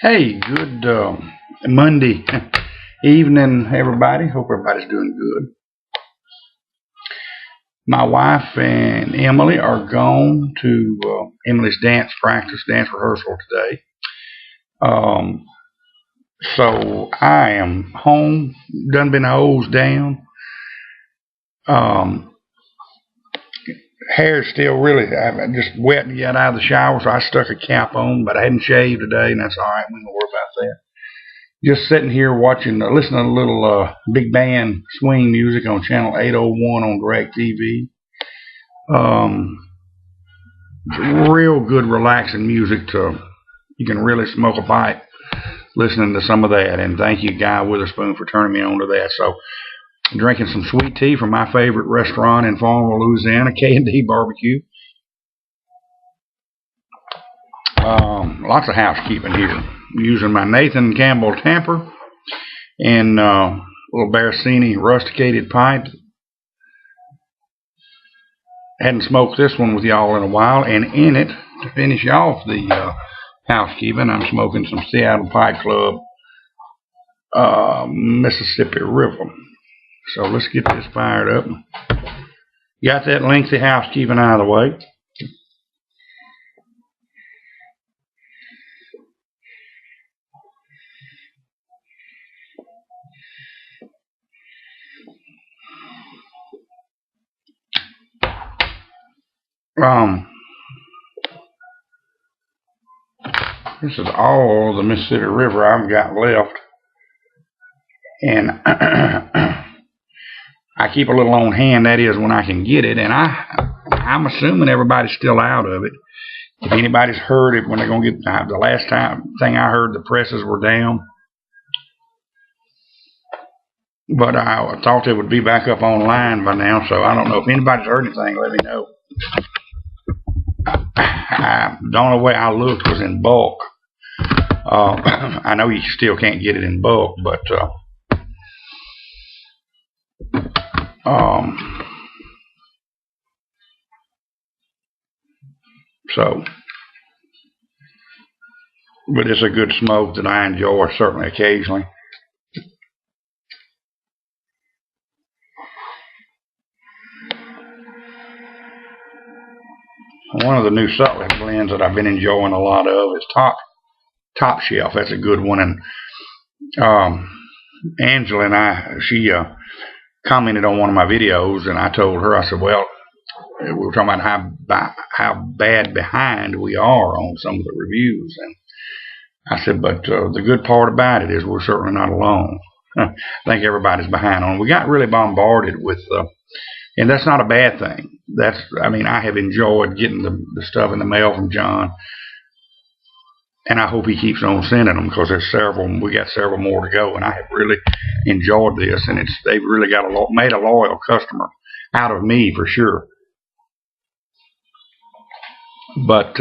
Hey, good Monday evening, everybody. Hope everybody's doing good. My wife and Emily are gone to Emily's dance rehearsal today. So I am home, done been hosed down. Hair's still I'm just wet to get out of the shower, so I stuck a cap on, but I hadn't shaved today, and that's all right. We don't worry about that. Just sitting here listening to a little big band swing music on channel 801 on DirecTV. It's real good, relaxing music. You can really smoke a pipe listening to some of that. And thank you, Guy Witherspoon, for turning me on to that. So, drinking some sweet tea from my favorite restaurant in Farmville, Louisiana, K&D Barbecue. Lots of housekeeping here. I'm using my Nathan Campbell tamper and little Baracini rusticated pipe. Hadn't smoked this one with y'all in a while, and in it, to finish off the housekeeping, I'm smoking some Seattle Pipe Club Mississippi River. So let's get this fired up. Got that lengthy housekeeping out of the way. This is all the Mississippi River I've got left, and I keep a little on hand. That is when I can get it, and I'm assuming everybody's still out of it. If anybody's heard it, when they're gonna get the last thing I heard, the presses were down, but I thought they would be back up online by now. So I don't know if anybody's heard anything. Let me know. The only way I looked was in bulk. I know you still can't get it in bulk, but but it's a good smoke that I enjoy certainly occasionally. One of the new Sutliff blends that I've been enjoying a lot of is Top Shelf. That's a good one. And Angela and she commented on one of my videos, and I told her, I said, well, we were talking about how bad behind we are on some of the reviews. And I said, but the good part about it is we're certainly not alone. I think everybody's behind on it. We got really bombarded with and that's not a bad thing. I have enjoyed getting the stuff in the mail from John, and I hope he keeps on sending them, because we got several more to go, and I have really enjoyed this, and they've really made a loyal customer out of me for sure. But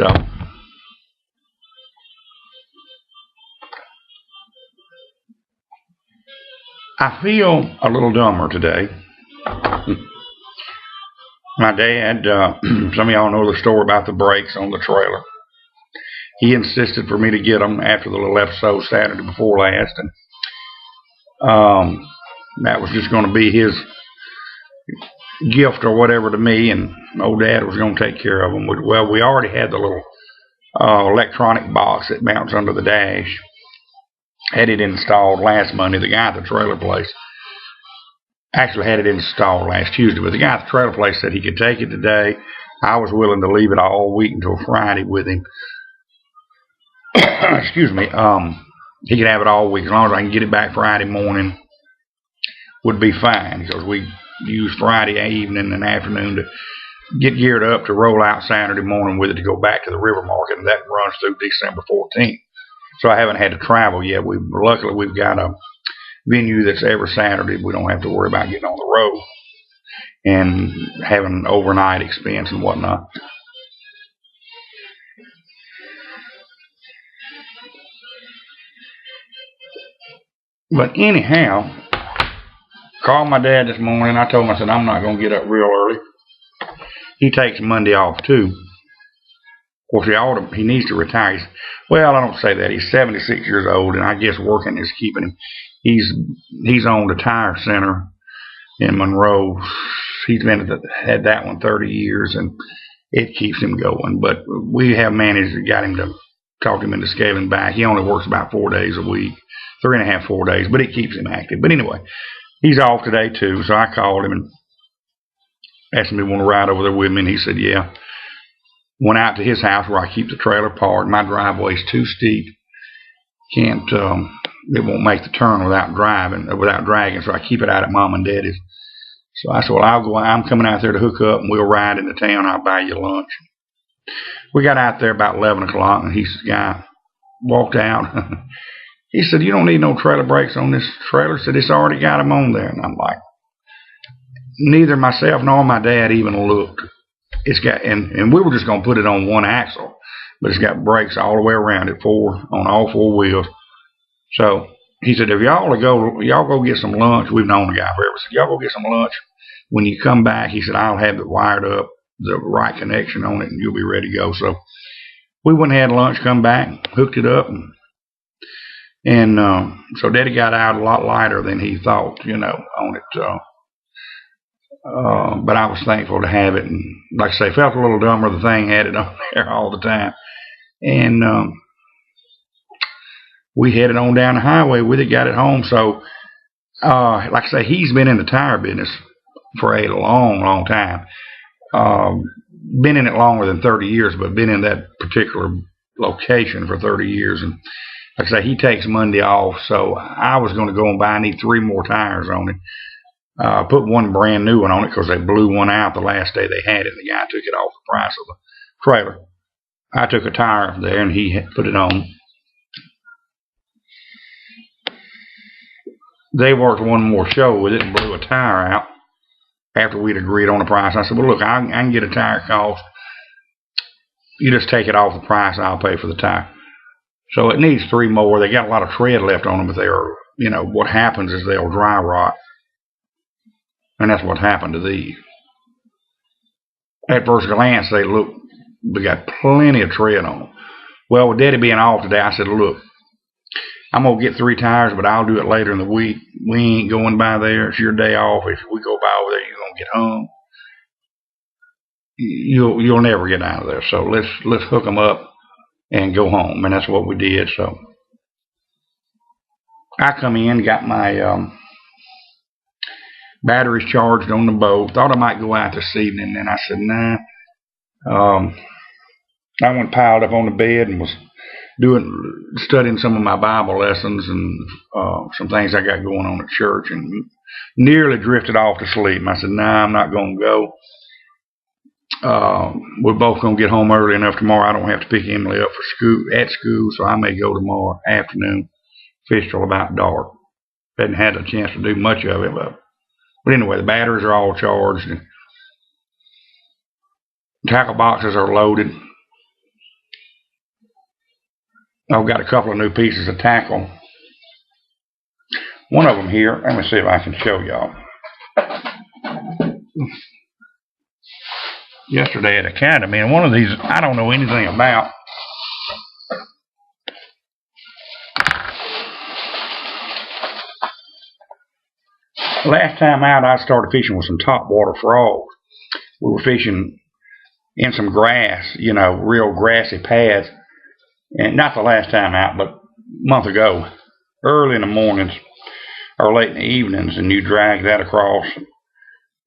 I feel a little dumber today. My dad, some of y'all know the story about the brakes on the trailer. He insisted for me to get them after the little episode Saturday before last, and that was just going to be his gift or whatever to me, and old Dad was going to take care of them. Well, we already had the little electronic box that mounts under the dash. Had it installed last Monday. The guy at the trailer place actually had it installed last Tuesday, but the guy at the trailer place said he could take it today. I was willing to leave it all week until Friday with him. Excuse me. He could have it all week as long as I can get it back Friday morning. Would be fine, because we use Friday evening and afternoon to get geared up to roll out Saturday morning with it to go back to the river market, and that runs through December 14th. So I haven't had to travel yet. Luckily we've got a venue that's every Saturday. We don't have to worry about getting on the road and having overnight expense and whatnot. But anyhow, called my dad this morning. I told him, I said, I'm not going to get up real early. He takes Monday off too. course, he needs to retire. Well, I don't say that. He's 76 years old, and I guess working is keeping him. He's on the tire center in Monroe. He's had that one 30 years, and it keeps him going. But we have managed to get him to talk him into scaling back. He only works about 4 days a week, 3.5, 4 days, but it keeps him active. But anyway, he's off today too, so I called him and asked him if he wanted to ride over there with me, and he said, yeah. Went out to his house where I keep the trailer parked. My driveway's too steep. It won't make the turn without dragging, so I keep it out at Mom and Daddy's. So I said, well, I'm coming out there to hook up, and we'll ride into town. I'll buy you lunch. We got out there about 11 o'clock, and the guy walked out. He said, you don't need no trailer brakes on this trailer. He said, it's already got them on there. And I'm like, neither myself nor my dad even looked. It's got, and we were just going to put it on one axle, but it's got brakes all the way around it, on all 4 wheels. So he said, if y'all go get some lunch. We've known the guy forever. He said, y'all go get some lunch. When you come back, he said, I'll have it wired up, the right connection on it, and you'll be ready to go. So we went and had lunch, come back, hooked it up, and so Daddy got out a lot lighter than he thought, on it. But I was thankful to have it, and like I say, felt a little dumber. The thing had it on there all the time, and we headed on down the highway with it, got it home. So, like I say, he's been in the tire business for a long, long time. Been in it longer than 30 years, but been in that particular location for 30 years. And like I say, he takes Monday off, so I was going to go and buy. I need 3 more tires on it. Put one brand new one on it because they blew one out the last day they had it. The guy took it off the price of the trailer. I took a tire there and he put it on. They worked one more show with it and blew a tire out after we'd agreed on the price. I said, well, look, I can get a tire cost. You just take it off the price, I'll pay for the tire. So it needs 3 more. They got a lot of tread left on them, but what happens is they'll dry rot. And that's what happened to these. At first glance, we got plenty of tread on them. Well, with Daddy being off today, I said, look, I'm going to get 3 tires, but I'll do it later in the week. We ain't going by there. It's your day off. If we go by over there, you're going to get hung. You'll never get out of there. So let's hook them up and go home. And that's what we did. So I come in, got my batteries charged on the boat. Thought I might go out this evening, and I said, nah. I went piled up on the bed and was studying some of my Bible lessons and some things I got going on at church, and nearly drifted off to sleep. And I said, nah, I'm not going to go. We're both going to get home early enough tomorrow. I don't have to pick Emily up at school, so I may go tomorrow afternoon, fish till about dark. Hadn't had a chance to do much of it, but anyway, the batteries are all charged. And tackle boxes are loaded. I've got a couple of new pieces of tackle. One of them here, let me see if I can show y'all. Yesterday at Academy, and one of these I don't know anything about. Last time out, I started fishing with some Topwater Frogs. We were fishing in some grass, real grassy pads. And not the last time out, but a month ago, early in the mornings or late in the evenings, and you drag that across.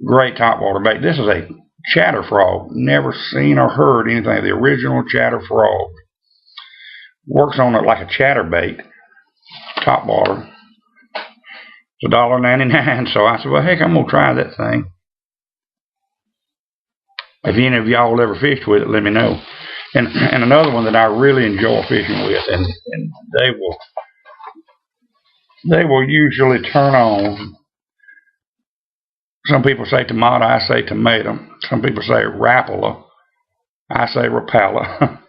Great topwater bait. This is a chatter frog. Never seen or heard anything. The original chatter frog. Works on it like a chatterbait. Topwater. It's $1.99. So I said, well, heck, I'm going to try that thing. If any of y'all ever fished with it, let me know. And another one that I really enjoy fishing with, and they will usually turn on. Some people say tomato, I say tomato. Some people say Rapala, I say Rapala.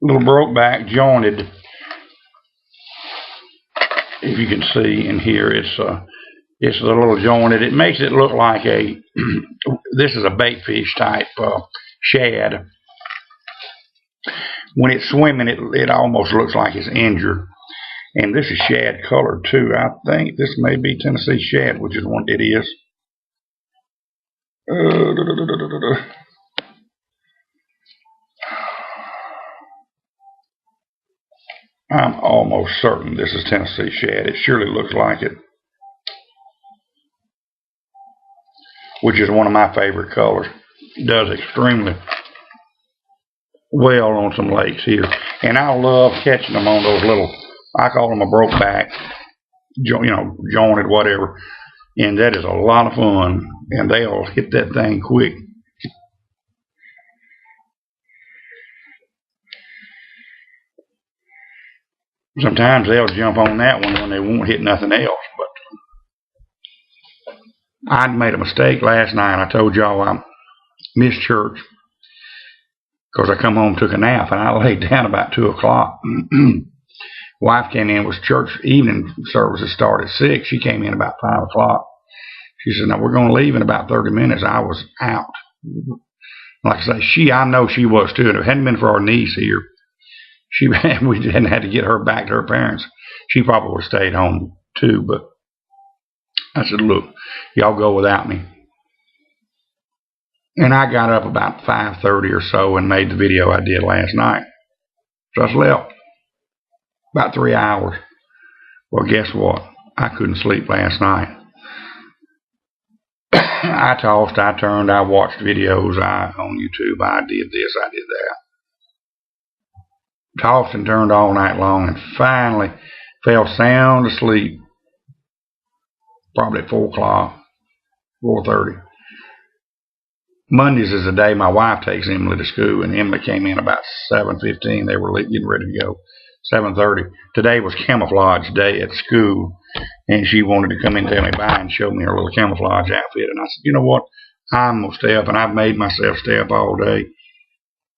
Little broke back, jointed. If you can see in here, it's It's a little jointed. It makes it look like a, this is a bait fish type shad. When it's swimming, it almost looks like it's injured. And this is shad colored too. I think this may be Tennessee shad, which is what it is. I'm almost certain this is Tennessee shad. It surely looks like it. Which is one of my favorite colors. It does extremely well on some lakes here. And I love catching them on those little, I call them a broke back, jointed, whatever. And that is a lot of fun. And they'll hit that thing quick. Sometimes they'll jump on that one when they won't hit nothing else. But I'd made a mistake last night. I told y'all I missed church because I come home, took a nap, and I laid down about 2 o'clock. Wife came in, was church evening services started at 6. She came in about 5 o'clock. She said, "Now we're going to leave in about 30 minutes. I was out. Like I say, I know she was too. If it hadn't been for our niece here, we hadn't had to get her back to her parents. She probably would have stayed home too. But I said, look, y'all go without me. And I got up about 5:30 or so and made the video I did last night. So I slept about 3 hours. Well, guess what? I couldn't sleep last night. I tossed, I turned, I watched videos on YouTube. I did this, I did that. Tossed and turned all night long and finally fell sound asleep. Probably at 4 o'clock, 4:30. Mondays is the day my wife takes Emily to school, and Emily came in about 7:15. They were getting ready to go. 7:30. Today was camouflage day at school, and she wanted to come in and tell me bye and show me her little camouflage outfit. And I said, you know what? I'm going to stay up, and I've made myself stay up all day.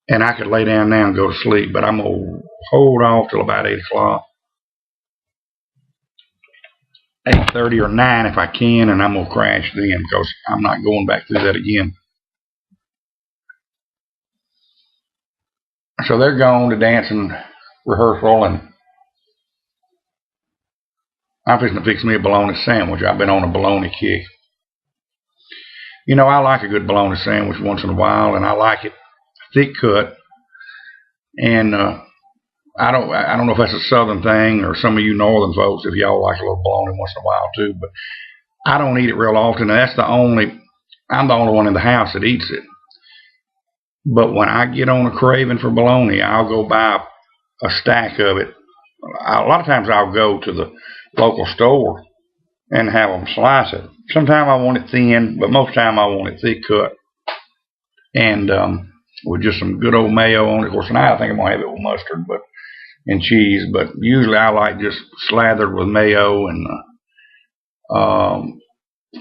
And I could lay down now and go to sleep, but I'm going to hold off till about 8 o'clock. 8:30 or 9 if I can, and I'm going to crash then because I'm not going back through that again. So they're going to dancing rehearsal, and I'm fixing to fix me a bologna sandwich. I've been on a bologna kick. You know, I like a good bologna sandwich once in a while, and I like it thick cut. And I don't know if that's a southern thing or some of you northern folks, if y'all like a little bologna once in a while too, but I don't eat it real often, and I'm the only one in the house that eats it. But when I get on a craving for bologna, I'll go buy a stack of it. A lot of times I'll go to the local store and have them slice it. Sometimes I want it thin, but most of the time I want it thick cut. And with just some good old mayo on it. Of course, tonight I think I'm going to have it with mustard and cheese, but usually I like just slathered with mayo and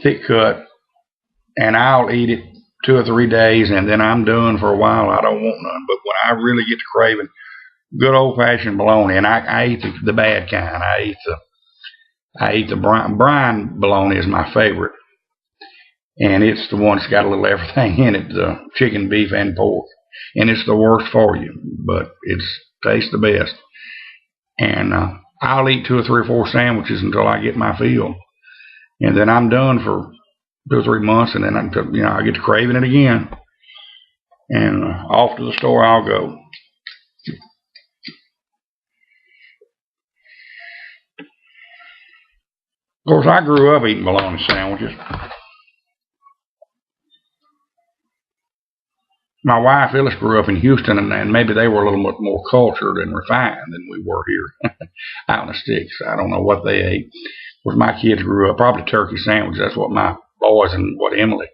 thick cut. And I'll eat it 2 or 3 days, and then I'm done for a while. I don't want none. But when I really get to craving good old-fashioned bologna, and I eat the bad kind. I eat the brine bologna is my favorite, and it's the one that's got a little everything in it, the chicken, beef, and pork. And it's the worst for you, but it tastes the best. And I'll eat 2 or 3 or 4 sandwiches until I get my fill, and then I'm done for 2 or 3 months, and then I get to craving it again, and off to the store I'll go. Of course, I grew up eating bologna sandwiches. My wife Phyllis grew up in Houston, and maybe they were a little bit more cultured and refined than we were here out in the sticks. I don't know what they ate. Of course, my kids grew up probably turkey sandwiches. That's what my boys and what Emily,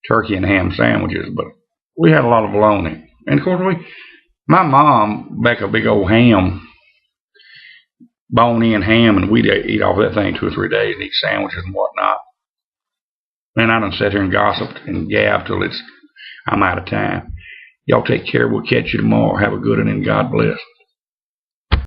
turkey and ham sandwiches. But we had a lot of bologna. And of course, my mom baked a big old ham, bone-in ham, and we'd eat off that thing 2 or 3 days and eat sandwiches and whatnot. And I done sat here and gossiped and gabbed till I'm out of time. Y'all take care. We'll catch you tomorrow. Have a good one, and God bless.